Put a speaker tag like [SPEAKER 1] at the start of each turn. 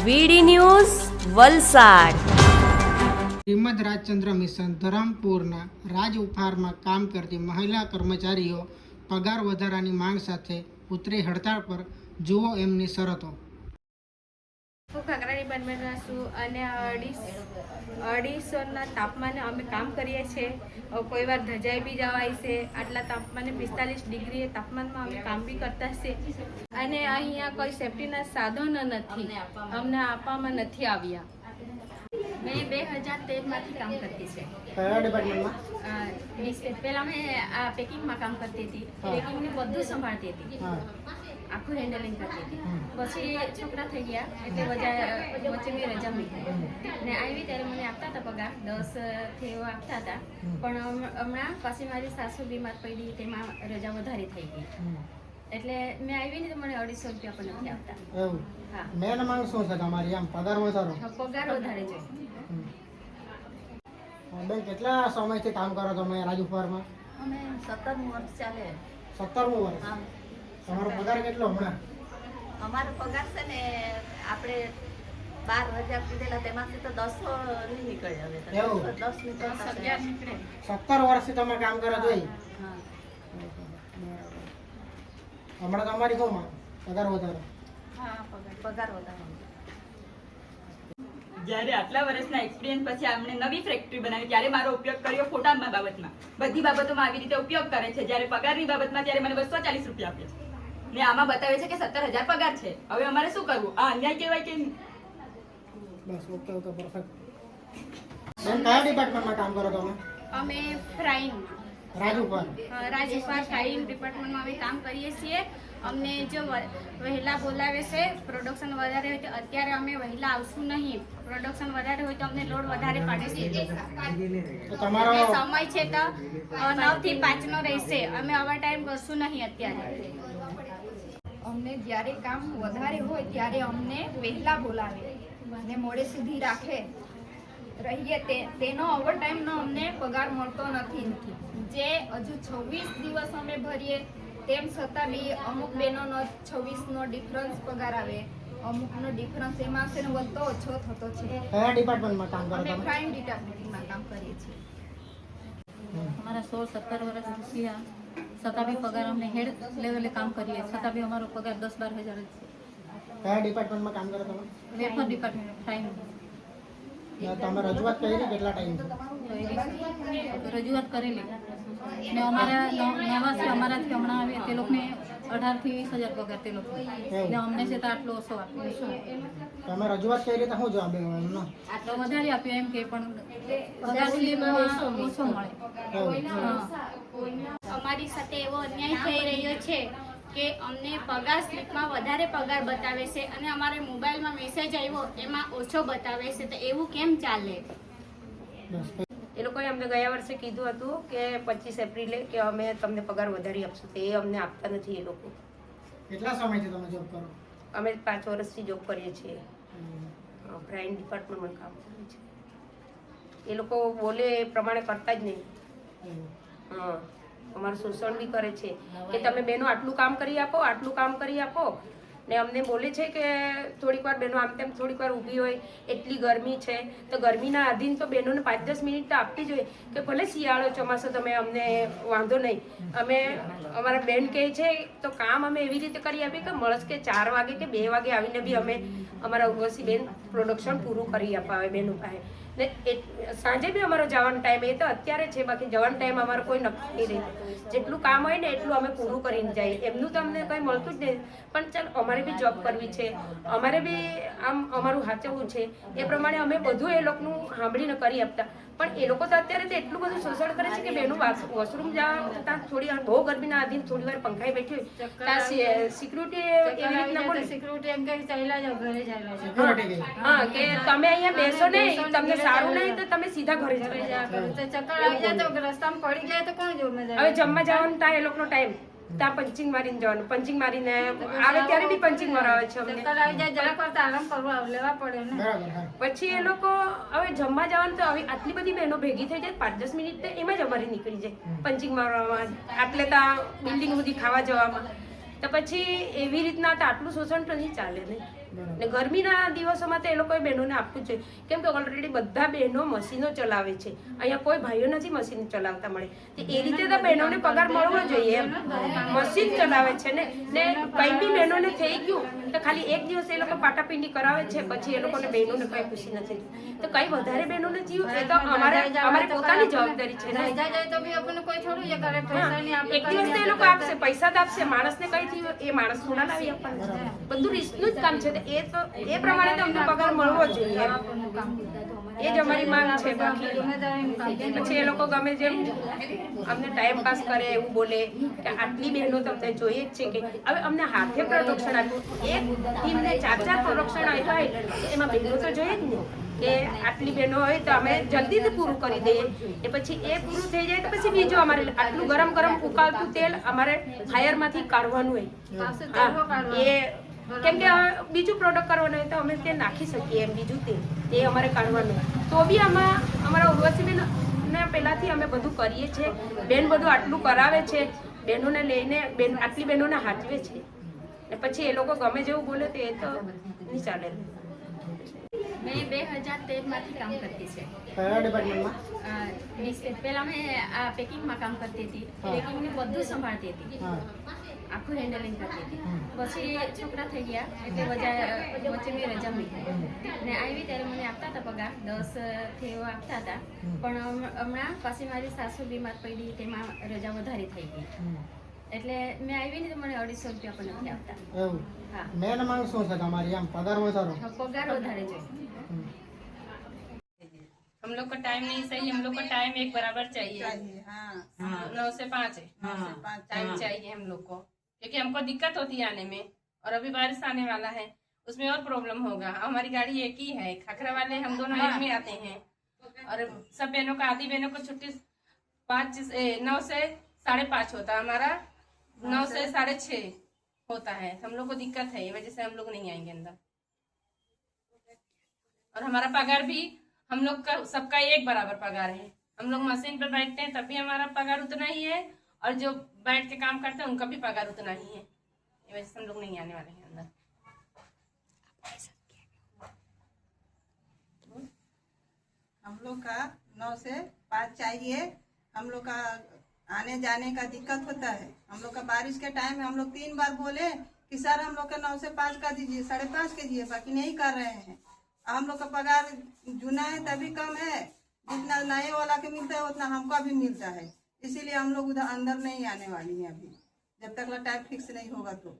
[SPEAKER 1] વીડી news Valsad.
[SPEAKER 2] Shrimad Rajchandra mission ધરમપુરના રાજ ઉપહારમાં કામ કરતી મહિલા કર્મચારીઓ પગાર વધારાની માંગ સાથે ઉતરી હડતાળ પર. જુઓ એમની શરતો.
[SPEAKER 3] હું ખાખરા ડિપાર્ટમેન્ટમાં છું અને 250ના તાપમાને અમે કામ કરીએ છીએ. કોઈ વાર ધજાઈ બી જવાય છે. આટલા તાપમાને 45 ડિગ્રી તાપમાનમાં અમે કામ બી કરતા છે અને અહીંયા કોઈ સેફ્ટીના સાધનો નથી, અમને આપવામાં નથી આવ્યા. મેં 2013માંથી કામ કરતી છે.
[SPEAKER 2] કયા ડિપાર્ટમેન્ટમાં?
[SPEAKER 3] પહેલાં મેં આ પેકિંગમાં કામ કરતી હતી. પેકિંગને બધું સંભાળતી હતી, આખું હેન્ડલિંગ કરતી હતી. પછી છોકરા થઈ ગયા એટલે વચ્ચે મેં રજા મૂકી ને આવી ત્યારે મને આપતા હતા પગાર 10 થી એવો આપતા હતા. પણ હમણાં પાછી મારી સાસુ બીમાર પડી, તેમાં રજા વધારે થઈ ગઈ એટલે મેં આવી ને તો મને 250 રૂપિયા પણ નથી આપતા.
[SPEAKER 2] એવું?
[SPEAKER 3] હા.
[SPEAKER 2] મેન માંગ શું છે તમારી? આમ પગાર વધારો?
[SPEAKER 3] પગાર વધારે જોઈએ.
[SPEAKER 2] બેન, કેટલા સમયથી કામ કરો તમે રાજ ઉપહારમાં?
[SPEAKER 4] અમે 17મું વર્ષ ચાલે.
[SPEAKER 2] 17મું વર્ષ?
[SPEAKER 4] હા.
[SPEAKER 2] તમારો પગાર કેટલો હમણાં?
[SPEAKER 4] અમારો પગાર છે ને આપણે 12,000 કીધેલા, તેમાંથી તો 10 નહીં નીકળે હવે તો.
[SPEAKER 2] એવું?
[SPEAKER 4] 10 નીકળતા
[SPEAKER 3] 11 નીકળે.
[SPEAKER 2] 17 વર્ષથી તમે કામ કરો છો?
[SPEAKER 4] હા.
[SPEAKER 2] હમણાં તમારી શું માંગ? પગાર વધારો?
[SPEAKER 3] હા,
[SPEAKER 4] પગાર વધારો.
[SPEAKER 5] જ્યારે આટલા વર્ષના એક્સપિરિયન્સ પછી આમણે નવી ફેક્ટરી બનાવી ત્યારે મારો ઉપયોગ કર્યો ફોટામાં બાબતમાં. બધી બાબતોમાં આવી રીતે ઉપયોગ કરે છે. જ્યારે પગારની બાબતમાં ત્યારે મને 240 રૂપિયા આપે છે ને આમાં બતાવે છે કે 17,000 પગાર છે. હવે અમારે શું કરવું? આ અન્યાય કહેવાય કે
[SPEAKER 2] બસ, ઓકે, પરફેક્ટ. બેન, કયા ડિપાર્ટમેન્ટમાં કામ કરો તમે?
[SPEAKER 3] અમે ફ્રાઈંગ
[SPEAKER 2] રાજ ઉપહાર?
[SPEAKER 3] રાજુપાર ફ્રાઈંગ ડિપાર્ટમેન્ટમાં અમે કામ કરીએ છીએ. અમને જો વહેલા બોલાવે છે, પ્રોડક્શન વધારે હોય તો અત્યારે અમે વહેલા આવશું નહીં. પ્રોડક્શન વધારે હોય તો અમને લોડ વધારે પાડે છે.
[SPEAKER 2] તો તમારો
[SPEAKER 3] અને સમય છે તો 9 થી 5 નો રહેશે. અમે ઓવર ટાઈમ કરશું નહીં અત્યારે.
[SPEAKER 6] અમને જ્યારે કામ વધારે હોય ત્યારે અમને વહેલા બોલાવે અને મોડે સુધી રાખે રહીએ તેનો ઓવરટાઈમનો અમને પગાર મળતો નથી. જે હજુ 26 દિવસ અમે ભરીએ તેમ છતાં બી અમુક બહેનોનો 26નો ડિફરન્સ પગાર આવે, અમુકનો ડિફરન્સ એમાં છે ને વધતો ઓછો થતો છે.
[SPEAKER 2] કયા ડિપાર્ટમેન્ટમાં કામ કરો
[SPEAKER 6] અમે
[SPEAKER 2] તમે?
[SPEAKER 6] ફાઇન ડિપાર્ટમેન્ટમાં કામ કરીએ છીએ.
[SPEAKER 7] અમારા 16-17 વર્ષ થયા છતાં બી પગાર અમને હેડ લેવલે કામ કરીએ છતાં બી અમારો પગાર 10-12 હજાર જ છે.
[SPEAKER 2] કયા ડિપાર્ટમેન્ટમાં કામ કરો તમે?
[SPEAKER 7] Wafer department frying.
[SPEAKER 2] તમે રજૂઆત કરી કેટલા ટાઈમ?
[SPEAKER 7] રજૂઆત કરેલી ને અમારા નવા અમારાથી હમણાં આવે તે લોકોને 18,000 થી 20,000 પગાર તે લોકો ને અમને છે તો આટલો ઓછો આપ્યો.
[SPEAKER 2] તમે રજૂઆત કરી તો શું જવાબ એમનો?
[SPEAKER 7] આટલો વધારે આપ્યો એમ કે પણ પગાર સ્લીપમાં ઓછો મળે.
[SPEAKER 3] અમારી સાથે એવો અન્યાય થઈ રહ્યો છે કે અમને પગાર સ્લીપમાં વધારે પગાર બતાવે છે અને અમારે મોબાઈલમાં મેસેજ આવ્યો એમાં ઓછો બતાવે છે. તો એવું કેમ ચાલે?
[SPEAKER 8] એ લોકોએ અમને ગયા વર્ષે કીધું હતું કે 25 એપ્રિલે કે અમે તમને પગાર વધારી આપશું, તે અમને આપતા નથી. એ લોકો
[SPEAKER 2] કેટલા સમયથી તમે જોબ કરો?
[SPEAKER 8] અમે 5 વર્ષથી જોબ કરીએ છીએ. ફ્રાઈંગ ડિપાર્ટમેન્ટમાં કામ કરીએ છીએ. એ લોકો બોલે એ પ્રમાણે કરતા જ નહીં. હા, અમારું શોષણ બી કરે છે કે તમે બહેનો આટલું કામ કરી આપો, આટલું કામ કરી આપો ને અમને બોલે છે કે થોડીક વાર બહેનો આમ તેમ થોડીક વાર ઊભી હોય, એટલી ગરમી છે તો ગરમીના આધીન તો બહેનોને 5-10 મિનિટ તો આપવી જોઈએ કે ભલે શિયાળો ચોમાસો તમે અમને વાંધો નહીં. અમે અમારા બેન કહે છે તો કામ અમે એવી રીતે કરી આપીએ કે મળસ કે 4 વાગે કે 2 વાગે આવીને બી અમે અમારા ઉર્વશી બેન પ્રોડક્શન પૂરું કરી અપાવે બહેનો પાસે. ને સાંજે બી અમારો જવાનો ટાઈમ એ તો અત્યારે છે, બાકી જવાનો ટાઈમ અમારો કોઈ નક્કી નહીં રહેતો. જેટલું કામ હોય ને એટલું અમે પૂરું કરીને જઈએ. એમનું તો અમને કંઈ મળતું જ નહીં. પણ ચાલ અમારે બી જોબ કરવી છે, અમારે બી આમ અમારું સાચવવું છે, એ પ્રમાણે અમે બધું એ લોકોનું સાંભળીને કરી આપતા. પણ એ લોકો તો અત્યારે તો એટલું બધું શોષણ કરે છે કે બેનું વોશરૂમ જતા થોડી વાર બહુ ગરમીના આધીન થોડી વાર પંખાએ બેઠી હોય ત્યાં સિક્યુરિટી એવી રીતના બોલે.
[SPEAKER 3] સિક્યુરિટી એમ કે ચાલ્યા જાઓ, ઘરે ચાલ્યા જાઓ.
[SPEAKER 8] હા, કે તમે અહીંયા બેસો નહીં, તમને સારું નહીં તો તમે સીધા ઘરે જાઓ.
[SPEAKER 3] ચક્કર આવી જાય તો રસ્તામાં પડી જાય તો કોણ જવાબદાર?
[SPEAKER 8] હવે જમવા જવાનું થાય એ લોકોનો ટાઈમ, ત્યાં પંચિંગ મારીને જવાનું. પંચિંગ મારીને આવે ત્યારે બી પંચિંગ મરાવે છે અમને.
[SPEAKER 3] ચક્કર આવી જાય જરાક વાર તો આરામ કરવા લેવા પડે ને.
[SPEAKER 8] પછી એ લોકો હવે જમવા જવાનું તો હવે આટલી બધી બહેનો ભેગી થઈ જાય 5-10 મિનિટ તો એમાં જ અમારી નીકળી જાય પંચિંગ મારવામાં, આટલે ત્યાં બિલ્ડિંગ સુધી ખાવા જવામાં. તો પછી એવી રીતના તો આટલું શોષણ તો નહીં ચાલે નહીં. ને ગરમીના દિવસોમાં તો એ લોકોએ બહેનોને આપવું જોઈએ, કેમ કે ઓલરેડી બધા બહેનો મશીનો ચલાવે છે, અહીંયા કોઈ ભાઈઓ નથી મશીન ચલાવતા મળે, તો એ રીતે તો બહેનોને પગાર મળવો જોઈએ એમ. મશીન ચલાવે છે ને કઈ બી બહેનોને થઈ ગયું તો ખાલી એક દિવસ એ લોકો પાટાપિંડી કરાવે છે, પછી એ લોકોને બહેનોને કઈ ખુશી નથી. તો કઈ વધારે બહેનોને જીવ એ તો અમારી પોતાની જવાબદારી છે ને. એક દિવસ તો એ લોકો આપશે, પૈસા તો આપશે, માણસને કઈ થયું એ માણસ થોડા લાવી આપવાનું, બધું રિસ્કનું જ કામ છે. એ પ્રમાણે તો અમને પગાર મળવો જોઈએ એ જ અમારી માંગ છે. બાકી પછી એ લોકો ગમે જેમ અમને ટાઈમ પાસ કરે એવું બોલે કે આટલી બહેનો તમને જોઈએ જ છે, કે હવે અમને હાથે પ્રોડક્શન આપ્યું, એક ટીમને 4 પ્રોડક્શન આપ્યા હોય તો એમાં બહેનો તો જોઈએ જ ને, કે આટલી બહેનો હોય તો અમે જલ્દીથી પૂરું કરી દઈએ. એ પછી એ પૂરું થઈ જાય તો પછી બીજું અમારે આટલું ગરમ ગરમ ઉકાળતું તેલ અમારે ફાયરમાંથી કાઢવાનું હોય. એ કેમ કે બીજું પ્રોડક્ટ કરવાનું હોય તો અમે તે નાખી શકીએ એમ, બીજું તેલ એ અમારે કાઢવાનું તો બી અમારા ઉર્વશીબેન ને પહેલાથી અમે બધું કરીએ છીએ. બેન બધું આટલું કરાવે છે, બહેનોને લઈને આટલી બહેનોને હાચવે છે, ને પછી એ લોકો ગમે જેવું બોલે તો એ તો નહીં ચાલે.
[SPEAKER 3] મેં 2013માંથી કામ કરતી છે.
[SPEAKER 2] કયા ડિપાર્ટમેન્ટમાં?
[SPEAKER 3] પહેલા મેં આ પેકિંગમાં કામ કરતી હતી, પેકિંગને બધું સંભાળતી હતી, આખું હેન્ડલિંગ કરતી હતી. પછી છોકરા થઈ ગયા એટલે વચ્ચે મેં રજા મૂકી ને આવી ત્યારે મને આપતા હતા પગાર 10 થી એવો આપતા હતા, પણ હમણાં પાછી મારી સાસુ બીમાર પડી, તેમાં રજા વધારે થઈ ગઈ એટલે મેં આવી ને તો મને 250 રૂપિયા પણ નથી આપતા.
[SPEAKER 2] એવું?
[SPEAKER 3] હા.
[SPEAKER 2] મેન માંગ શું છે તમારી? આમ પગાર વધારો?
[SPEAKER 3] પગાર વધારે જોઈએ.
[SPEAKER 9] हम लोग का टाइम नहीं सही, हम लोग का टाइम एक बराबर चाहिए, हाँ 9 से 5 है, टाइम चाहिए हम लोग को, क्योंकि हमको दिक्कत होती है आने में, और अभी बारिश आने वाला है उसमें और प्रॉब्लम होगा. हमारी गाड़ी एक ही है, खखरा वाले हम दोनों एक में आते हैं, और सब बहनों का आधी बहनों को छुट्टी 9 से 5:30 होता है, हमारा 9 से 6:30 होता है. हम लोग को दिक्कत है, ये वजह से हम लोग नहीं आएंगे अंदर. और हमारा पगार भी हम लोग का सबका एक बराबर पगार है. हम लोग मशीन पर बैठते हैं तब भी हमारा पगार उतना ही है, और जो बैठ के काम करते हैं उनका भी पगार उतना ही है. ये वजह से हम लोग नहीं आने वाले हैं अंदर.
[SPEAKER 10] हम लोग का 9 से 5 चाहिए. हम लोग का आने जाने का दिक्कत होता है. हम लोग का बारिश के टाइम में हम लोग 3 बार बोले कि सर हम लोग का 9 से 5 का दीजिए, 5:30 कीजिए, बाकी नहीं कर रहे हैं. हम लोग का पगार जुना है तभी कम है, जितना नए वाला के मिलता है उतना हमका भी मिलता है. इसीलिए हम लोग उधर अंदर नहीं आने वाली हैं अभी, जब तक टाइम फिक्स नहीं होगा तो.